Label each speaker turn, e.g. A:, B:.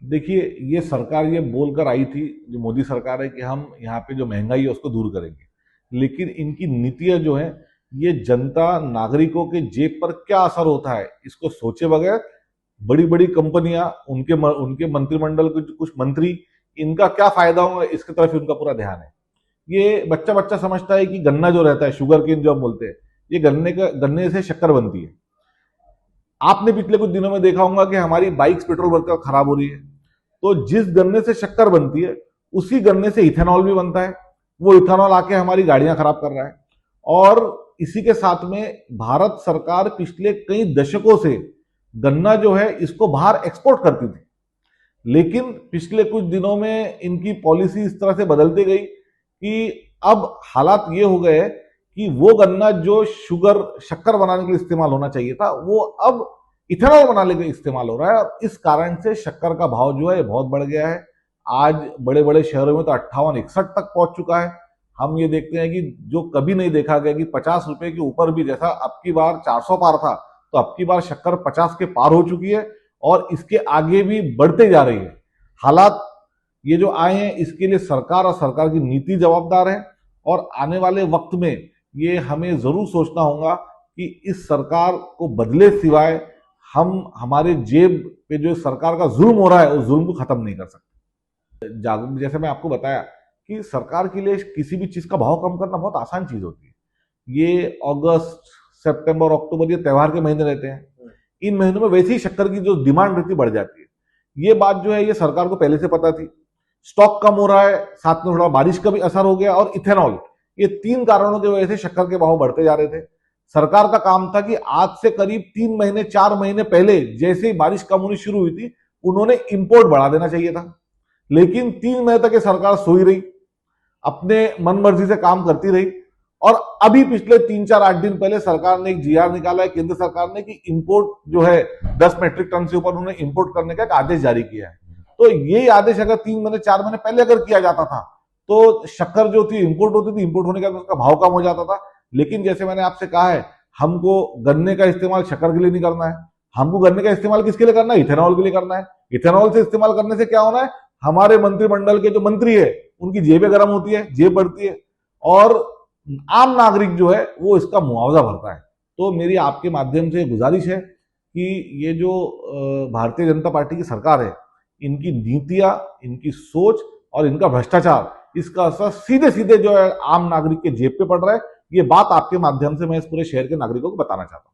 A: देखिए, ये सरकार ये बोलकर आई थी, जो मोदी सरकार है, कि हम यहाँ पे जो महंगाई है उसको दूर करेंगे। लेकिन इनकी नीतियां जो है, ये जनता नागरिकों के जेब पर क्या असर होता है इसको सोचे बगैर बड़ी बड़ी कंपनियां, उनके मंत्रिमंडल के कुछ मंत्री, इनका क्या फायदा होगा इसकी तरफ उनका पूरा ध्यान है। ये बच्चा बच्चा समझता है कि गन्ना जो रहता है, शुगर केन जो हम बोलते हैं, ये गन्ने से शक्कर बनती है। आपने पिछले कुछ दिनों में देखा होगा कि हमारी बाइक्स पेट्रोल भरकर खराब हो रही है। तो जिस गन्ने से शक्कर बनती है, उसी गन्ने से इथेनॉल भी बनता है। वो इथेनॉल आके हमारी गाड़ियां खराब कर रहा है। और इसी के साथ में भारत सरकार पिछले कई दशकों से गन्ना जो है इसको बाहर एक्सपोर्ट करती थी। लेकिन पिछले कुछ दिनों में इनकी पॉलिसी इस तरह से बदलती गई कि अब हालात ये हो गए कि वो गन्ना जो शक्कर बनाने के लिए इस्तेमाल होना चाहिए था, वो अब इथेनॉल बनाने के लिए इस्तेमाल हो रहा है। और इस कारण से शक्कर का भाव जो है बहुत बढ़ गया है। आज बड़े बड़े शहरों में तो 58-61 तक पहुंच चुका है। हम ये देखते हैं कि जो कभी नहीं देखा गया कि 50 रुपए के ऊपर भी, जैसा अब की बार 400 पार था, तो अब की बार शक्कर 50 के पार हो चुकी है और इसके आगे भी बढ़ते जा रही है। हालात ये जो आए हैं, इसके लिए सरकार और सरकार की नीति जवाबदार है। और आने वाले वक्त में ये हमें जरूर सोचना होगा कि इस सरकार को बदले सिवाय हम हमारे जेब पे जो सरकार का जुल्म हो रहा है, उस जुल्म को खत्म नहीं कर सकते। जैसे मैं आपको बताया कि सरकार के लिए किसी भी चीज का भाव कम करना बहुत आसान चीज होती है। ये अगस्त, सितंबर, अक्टूबर, ये त्योहार के महीने रहते हैं। इन महीनों में वैसे ही शक्कर की जो डिमांड रहती है बढ़ जाती है। ये बात जो है ये सरकार को पहले से पता थी। स्टॉक कम हो रहा है, साथ में थोड़ा बारिश का भी असर हो गया, और इथेनॉल, ये 3 कारणों की वजह से शक्कर के भाव बढ़ते जा रहे थे। सरकार का काम था कि आज से करीब 3 महीने 4 महीने पहले जैसे ही बारिश कम होनी शुरू हुई थी, उन्होंने इंपोर्ट बढ़ा देना चाहिए था। लेकिन 3 महीने तक ये सरकार सोई रही, अपने मन मर्जी से काम करती रही। और अभी पिछले 3-4-8 दिन पहले सरकार ने एक जीआर निकाला है, केंद्र सरकार ने, कि इंपोर्ट जो है 10 मेट्रिक टन से ऊपर उन्होंने इंपोर्ट करने का एक आदेश जारी किया है। तो ये आदेश अगर 3 महीने 4 महीने पहले अगर किया जाता था, तो शक्कर जो थी इंपोर्ट होती थी, इंपोर्ट होने के बाद उसका भाव कम हो जाता था। लेकिन जैसे मैंने आपसे कहा है, हमको गन्ने का इस्तेमाल शक्कर के लिए नहीं करना है। हमको गन्ने का इस्तेमाल किसके लिए करना है? इथेनॉल के लिए करना है। इथेनॉल से इस्तेमाल करने से क्या होना है? हमारे मंत्रिमंडल के जो मंत्री है उनकी जेबें गर्म होती है, जेब बढ़ती है, और आम नागरिक जो है वो इसका मुआवजा भरता है। तो मेरी आपके माध्यम से गुजारिश है कि ये जो भारतीय जनता पार्टी की सरकार है, इनकी नीतियां, इनकी सोच और इनका भ्रष्टाचार, इसका असर सीधे सीधे जो है आम नागरिक के जेब पे पड़ रहा है। ये बात आपके माध्यम से मैं इस पूरे शहर के नागरिकों को बताना चाहता हूं।